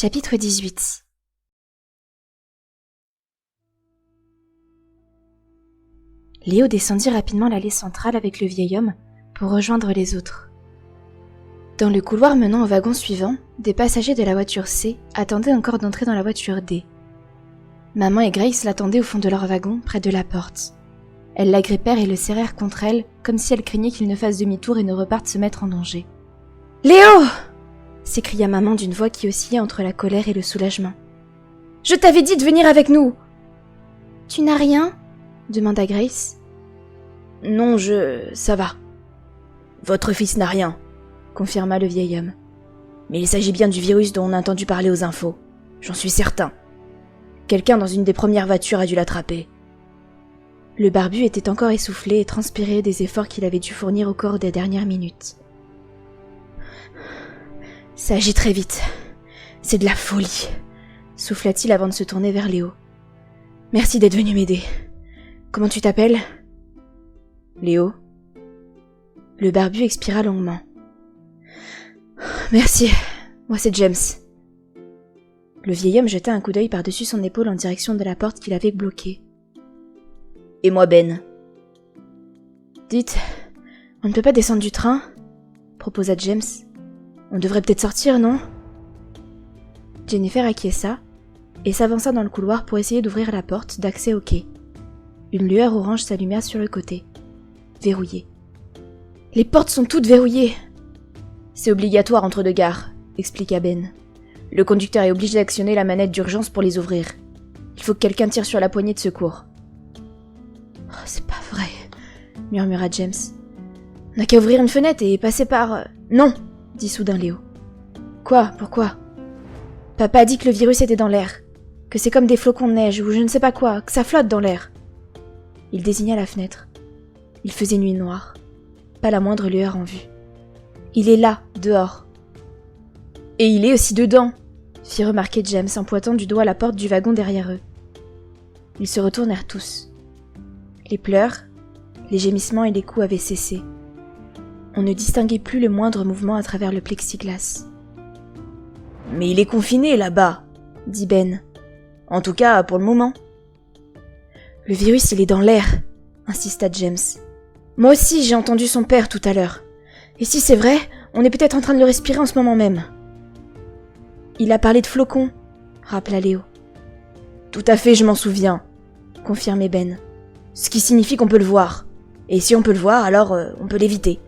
Chapitre 18. Léo descendit rapidement l'allée centrale avec le vieil homme pour rejoindre les autres. Dans le couloir menant au wagon suivant, des passagers de la voiture C attendaient encore d'entrer dans la voiture D. Maman et Grace l'attendaient au fond de leur wagon, près de la porte. Elles l'agrippèrent et le serrèrent contre elles, comme si elles craignaient qu'il ne fasse demi-tour et ne reparte se mettre en danger. « Léo !» s'écria maman d'une voix qui oscillait entre la colère et le soulagement. « Je t'avais dit de venir avec nous !»« Tu n'as rien ?» demanda Grace. « Non, ça va. »« Votre fils n'a rien », confirma le vieil homme. « Mais il s'agit bien du virus dont on a entendu parler aux infos. J'en suis certain. Quelqu'un dans une des premières voitures a dû l'attraper. » Le barbu était encore essoufflé et transpirait des efforts qu'il avait dû fournir au cours des dernières minutes. « Ça agit très vite. C'est de la folie, » souffla-t-il avant de se tourner vers Léo. « Merci d'être venu m'aider. Comment tu t'appelles ?»« Léo. » Le barbu expira longuement. « Merci, moi c'est James. » Le vieil homme jeta un coup d'œil par-dessus son épaule en direction de la porte qu'il avait bloquée. « Et moi Ben. »« Dites, on ne peut pas descendre du train ?» proposa James. « On devrait peut-être sortir, non ?» Jennifer acquiesça et s'avança dans le couloir pour essayer d'ouvrir la porte d'accès au quai. Une lueur orange s'alluma sur le côté. Verrouillée. « Les portes sont toutes verrouillées !»« C'est obligatoire entre deux gares, » expliqua Ben. « Le conducteur est obligé d'actionner la manette d'urgence pour les ouvrir. Il faut que quelqu'un tire sur la poignée de secours. » « Oh, c'est pas vrai, » murmura James. « On n'a qu'à ouvrir une fenêtre et passer par... » « Non !» dit soudain Léo. « Quoi ? Pourquoi ? Papa a dit que le virus était dans l'air, que c'est comme des flocons de neige ou je ne sais pas quoi, que ça flotte dans l'air. » Il désigna la fenêtre. Il faisait nuit noire. Pas la moindre lueur en vue. « Il est là, dehors. »« Et il est aussi dedans !» fit remarquer James en pointant du doigt la porte du wagon derrière eux. Ils se retournèrent tous. Les pleurs, les gémissements et les coups avaient cessé. On ne distinguait plus le moindre mouvement à travers le plexiglas. « Mais il est confiné là-bas !» dit Ben. « En tout cas, pour le moment. »« Le virus, il est dans l'air !» insista James. « Moi aussi, j'ai entendu son père tout à l'heure. Et si c'est vrai, on est peut-être en train de le respirer en ce moment même. »« Il a parlé de flocons !» rappela Léo. « Tout à fait, je m'en souviens !» confirmait Ben. « Ce qui signifie qu'on peut le voir. Et si on peut le voir, alors on peut l'éviter. »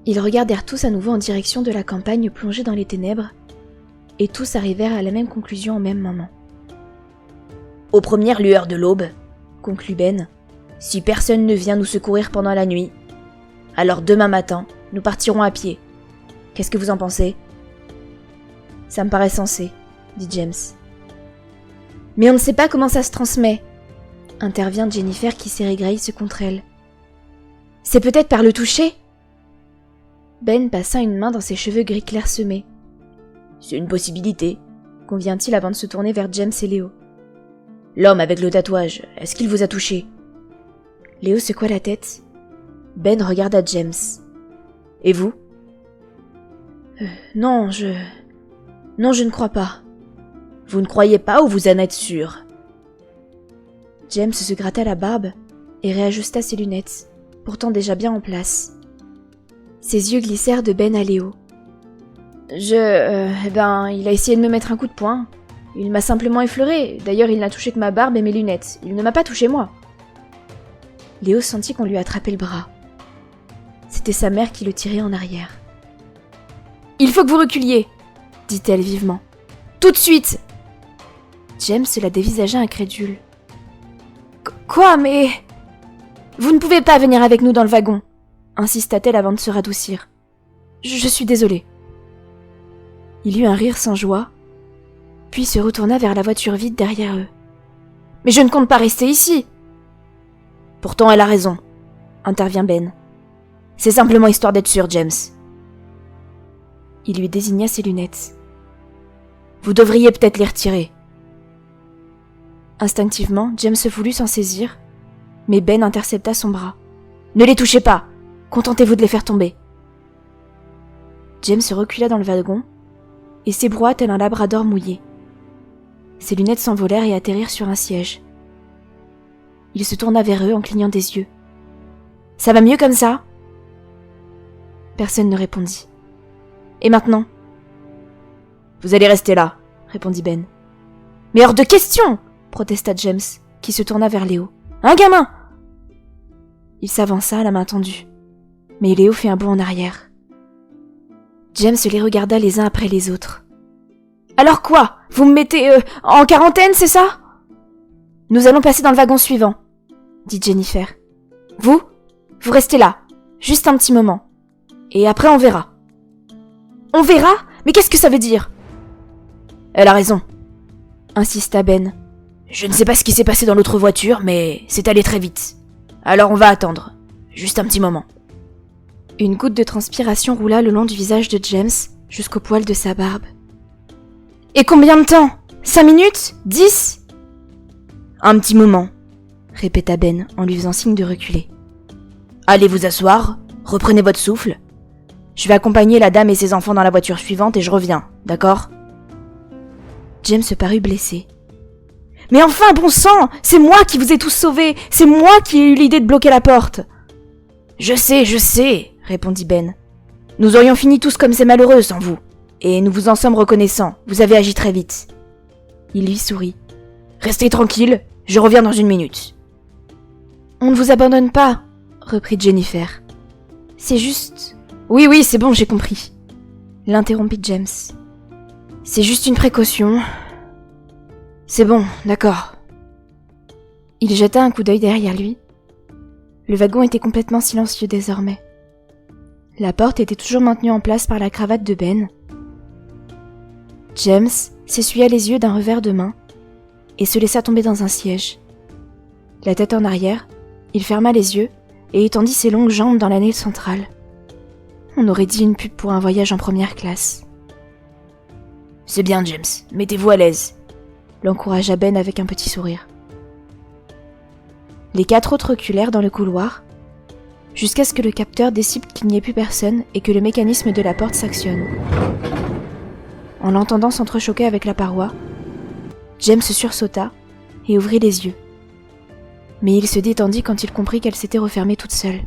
Ils regardèrent tous à nouveau en direction de la campagne plongée dans les ténèbres, et tous arrivèrent à la même conclusion au même moment. « Aux premières lueurs de l'aube, » conclut Ben, « si personne ne vient nous secourir pendant la nuit, alors demain matin, nous partirons à pied. Qu'est-ce que vous en pensez ? » « Ça me paraît sensé, » dit James. « Mais on ne sait pas comment ça se transmet, » intervient Jennifer qui serrait Grace contre elle. « C'est peut-être par le toucher ?» Ben passa une main dans ses cheveux gris clairsemés. « C'est une possibilité, » convient-il avant de se tourner vers James et Léo. « L'homme avec le tatouage, est-ce qu'il vous a touché ?» Léo secoua la tête. Ben regarda James. « Et vous ?»« Non, je ne crois pas. » « Vous ne croyez pas ou vous en êtes sûr ?» James se gratta la barbe et réajusta ses lunettes, pourtant déjà bien en place. Ses yeux glissèrent de Ben à Léo. « il a essayé de me mettre un coup de poing. Il m'a simplement effleuré. D'ailleurs, il n'a touché que ma barbe et mes lunettes. Il ne m'a pas touché moi. » Léo sentit qu'on lui attrapait le bras. C'était sa mère qui le tirait en arrière. « Il faut que vous reculiez !» dit-elle vivement. « Tout de suite !» James la dévisagea incrédule. « Quoi, mais... »« Vous ne pouvez pas venir avec nous dans le wagon !» insista-t-elle avant de se radoucir. « Je suis désolée. » Il eut un rire sans joie, puis se retourna vers la voiture vide derrière eux. « Mais je ne compte pas rester ici !»« Pourtant, elle a raison, » intervient Ben. « C'est simplement histoire d'être sûr, James. » Il lui désigna ses lunettes. « Vous devriez peut-être les retirer. » Instinctivement, James voulut s'en saisir, mais Ben intercepta son bras. « Ne les touchez pas! Contentez-vous de les faire tomber. » James recula dans le wagon et s'ébroua tel un labrador mouillé. Ses lunettes s'envolèrent et atterrirent sur un siège. Il se tourna vers eux en clignant des yeux. « Ça va mieux comme ça ?» Personne ne répondit. « Et maintenant ?»« Vous allez rester là, » répondit Ben. « Mais hors de question !» protesta James, qui se tourna vers Léo. « Un gamin !» Il s'avança, la main tendue. Mais Léo fit un bond en arrière. James les regarda les uns après les autres. « Alors quoi? Vous me mettez en quarantaine, c'est ça ?»« Nous allons passer dans le wagon suivant, » dit Jennifer. « Vous restez là, juste un petit moment. Et après on verra. »« On verra? Mais qu'est-ce que ça veut dire ?»« Elle a raison, » insista Ben. « Je ne sais pas ce qui s'est passé dans l'autre voiture, mais c'est allé très vite. Alors on va attendre, juste un petit moment. » Une goutte de transpiration roula le long du visage de James, jusqu'au poil de sa barbe. « Et combien de temps? 5 minutes? 10 ?»« Un petit moment, » répéta Ben en lui faisant signe de reculer. « Allez vous asseoir, reprenez votre souffle. Je vais accompagner la dame et ses enfants dans la voiture suivante et je reviens, d'accord ?» James parut blessé. « Mais enfin, bon sang, c'est moi qui vous ai tous sauvés, c'est moi qui ai eu l'idée de bloquer la porte !»« Je sais, » répondit Ben. « Nous aurions fini tous comme ces malheureux sans vous, et nous vous en sommes reconnaissants, vous avez agi très vite. » Il lui sourit. « Restez tranquille, je reviens dans 1 minute. »« On ne vous abandonne pas, » reprit Jennifer. « C'est juste... »« Oui, c'est bon, j'ai compris. » L'interrompit James. « C'est juste une précaution. » « C'est bon, d'accord. » Il jeta un coup d'œil derrière lui. Le wagon était complètement silencieux désormais. La porte était toujours maintenue en place par la cravate de Ben. James s'essuya les yeux d'un revers de main et se laissa tomber dans un siège. La tête en arrière, il ferma les yeux et étendit ses longues jambes dans l'allée centrale. On aurait dit une pub pour un voyage en première classe. « C'est bien, James, mettez-vous à l'aise. » l'encouragea Ben avec un petit sourire. Les 4 autres reculèrent dans le couloir, jusqu'à ce que le capteur décide qu'il n'y ait plus personne et que le mécanisme de la porte s'actionne. En l'entendant s'entrechoquer avec la paroi, James sursauta et ouvrit les yeux. Mais il se détendit quand il comprit qu'elle s'était refermée toute seule.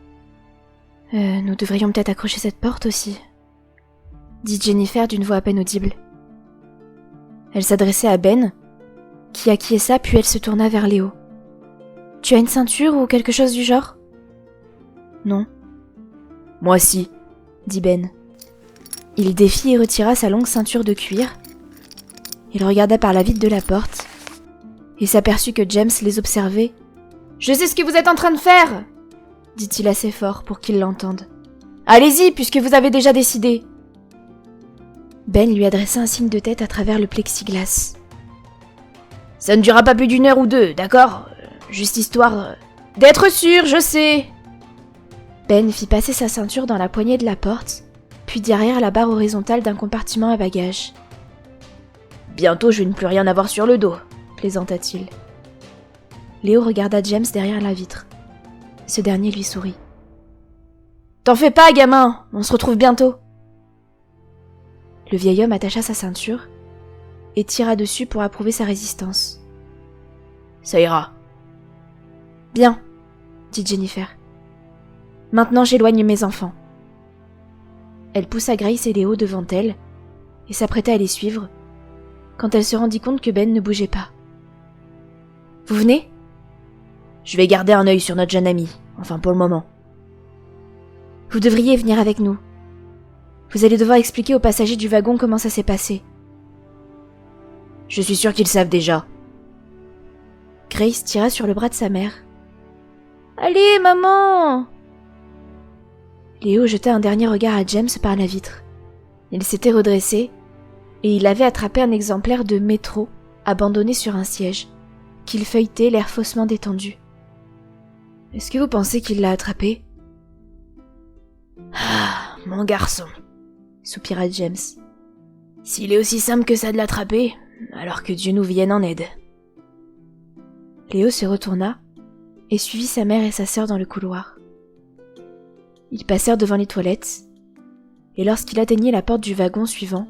« Nous devrions peut-être accrocher cette porte aussi, » dit Jennifer d'une voix à peine audible. Elle s'adressait à Ben, qui acquiesça puis elle se tourna vers Léo. « Tu as une ceinture ou quelque chose du genre ?»« Non. »« Moi si, » dit Ben. Il défit et retira sa longue ceinture de cuir. Il regarda par la vitre de la porte et s'aperçut que James les observait. « Je sais ce que vous êtes en train de faire !» dit-il assez fort pour qu'il l'entende. « Allez-y, puisque vous avez déjà décidé !» Ben lui adressa un signe de tête à travers le plexiglas. « Ça ne durera pas plus d'1 heure ou 2, d'accord ? Juste histoire... d'être sûr, je sais !» Ben fit passer sa ceinture dans la poignée de la porte, puis derrière la barre horizontale d'un compartiment à bagages. « Bientôt je vais ne plus rien avoir sur le dos, » plaisanta-t-il. Léo regarda James derrière la vitre. Ce dernier lui sourit. « T'en fais pas, gamin, on se retrouve bientôt !» Le vieil homme attacha sa ceinture et tira dessus pour approuver sa résistance. « Ça ira. »« Bien, » dit Jennifer. « Maintenant j'éloigne mes enfants. » Elle poussa Grace et Léo devant elle et s'apprêta à les suivre quand elle se rendit compte que Ben ne bougeait pas. « Vous venez ? » « Je vais garder un œil sur notre jeune ami, enfin pour le moment. »« Vous devriez venir avec nous. Vous allez devoir expliquer aux passagers du wagon comment ça s'est passé. »« Je suis sûre qu'ils savent déjà. » Grace tira sur le bras de sa mère. « Allez, maman !» Léo jeta un dernier regard à James par la vitre. Il s'était redressé et il avait attrapé un exemplaire de Métro abandonné sur un siège, qu'il feuilletait l'air faussement détendu. « Est-ce que vous pensez qu'il l'a attrapé ?»« Ah, mon garçon !» soupira James. « S'il est aussi simple que ça de l'attraper, alors que Dieu nous vienne en aide. » Léo se retourna et suivit sa mère et sa sœur dans le couloir. Ils passèrent devant les toilettes, et lorsqu'il atteignit la porte du wagon suivant,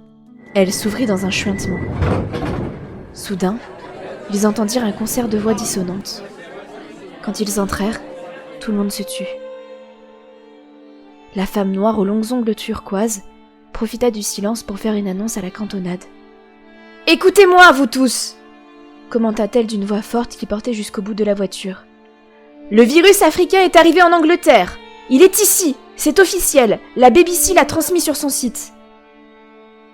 Elle s'ouvrit dans un chuintement. Soudain, ils entendirent un concert de voix dissonantes. Quand ils entrèrent, tout le monde se tut. La femme noire aux longs ongles turquoise profita du silence pour faire une annonce à la cantonade. « Écoutez-moi, vous tous !» commenta-t-elle d'une voix forte qui portait jusqu'au bout de la voiture. « Le virus africain est arrivé en Angleterre. Il est ici, c'est officiel. La BBC l'a transmis sur son site. »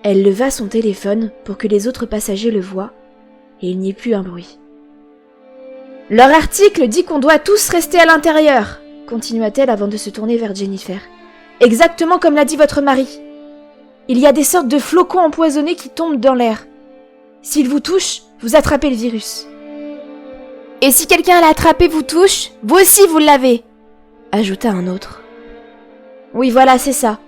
Elle leva son téléphone pour que les autres passagers le voient, et il n'y eut plus un bruit. « Leur article dit qu'on doit tous rester à l'intérieur, » continua-t-elle avant de se tourner vers Jennifer. « Exactement comme l'a dit votre mari. Il y a des sortes de flocons empoisonnés qui tombent dans l'air. S'ils vous touchent, vous attrapez le virus. »« Et si quelqu'un l'a attrapé vous touche, vous aussi vous l'avez » ajouta un autre. « Oui, voilà, c'est ça, »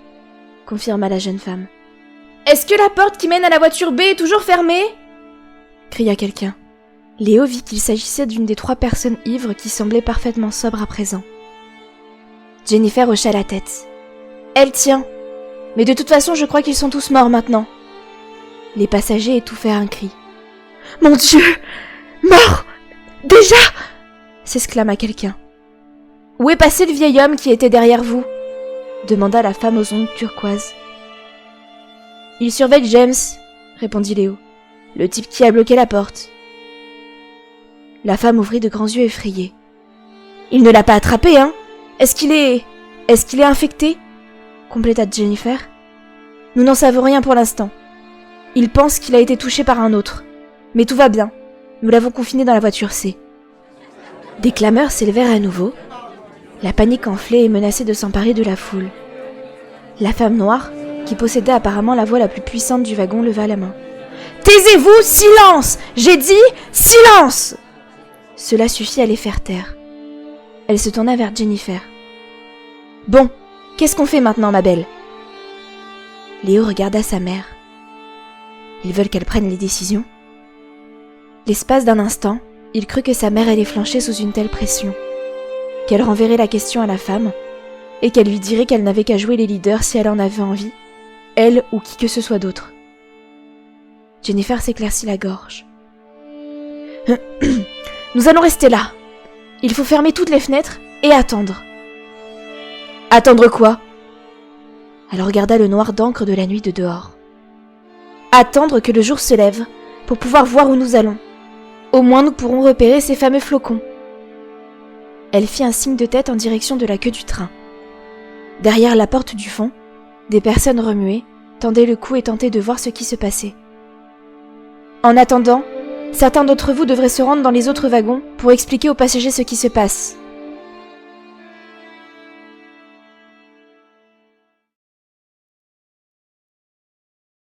confirma la jeune femme. « Est-ce que la porte qui mène à la voiture B est toujours fermée ?» cria quelqu'un. Léo vit qu'il s'agissait d'une des 3 personnes ivres qui semblaient parfaitement sobres à présent. Jennifer hocha la tête. « Elle tient. Mais de toute façon, je crois qu'ils sont tous morts maintenant. » Les passagers étouffèrent un cri. « Mon Dieu! Mort! Déjà !» s'exclama quelqu'un. « Où est passé le vieil homme qui était derrière vous ?» demanda la femme aux ongles turquoises. « Il surveille James, » répondit Léo. « Le type qui a bloqué la porte. » La femme ouvrit de grands yeux effrayés. « Il ne l'a pas attrapé, hein? Est-ce qu'il est infecté ?» compléta Jennifer. « Nous n'en savons rien pour l'instant. Il pense qu'il a été touché par un autre. Mais tout va bien. Nous l'avons confiné dans la voiture C. » Des clameurs s'élevèrent à nouveau. La panique enflait et menaçait de s'emparer de la foule. La femme noire, qui possédait apparemment la voix la plus puissante du wagon, leva la main. « Taisez-vous, silence! J'ai dit silence !» Cela suffit à les faire taire. Elle se tourna vers Jennifer. « Bon, qu'est-ce qu'on fait maintenant, ma belle ?» Léo regarda sa mère. Ils veulent qu'elle prenne les décisions. L'espace d'un instant, il crut que sa mère allait flancher sous une telle pression, qu'elle renverrait la question à la femme, et qu'elle lui dirait qu'elle n'avait qu'à jouer les leaders si elle en avait envie, elle ou qui que ce soit d'autre. Jennifer s'éclaircit la gorge. « Nous allons rester là. Il faut fermer toutes les fenêtres et attendre. » « Attendre quoi ?» Elle regarda le noir d'encre de la nuit de dehors. « Attendre que le jour se lève, pour pouvoir voir où nous allons. Au moins nous pourrons repérer ces fameux flocons. » Elle fit un signe de tête en direction de la queue du train. Derrière la porte du fond, des personnes remuées tendaient le cou et tentaient de voir ce qui se passait. En attendant, certains d'entre vous devraient se rendre dans les autres wagons pour expliquer aux passagers ce qui se passe,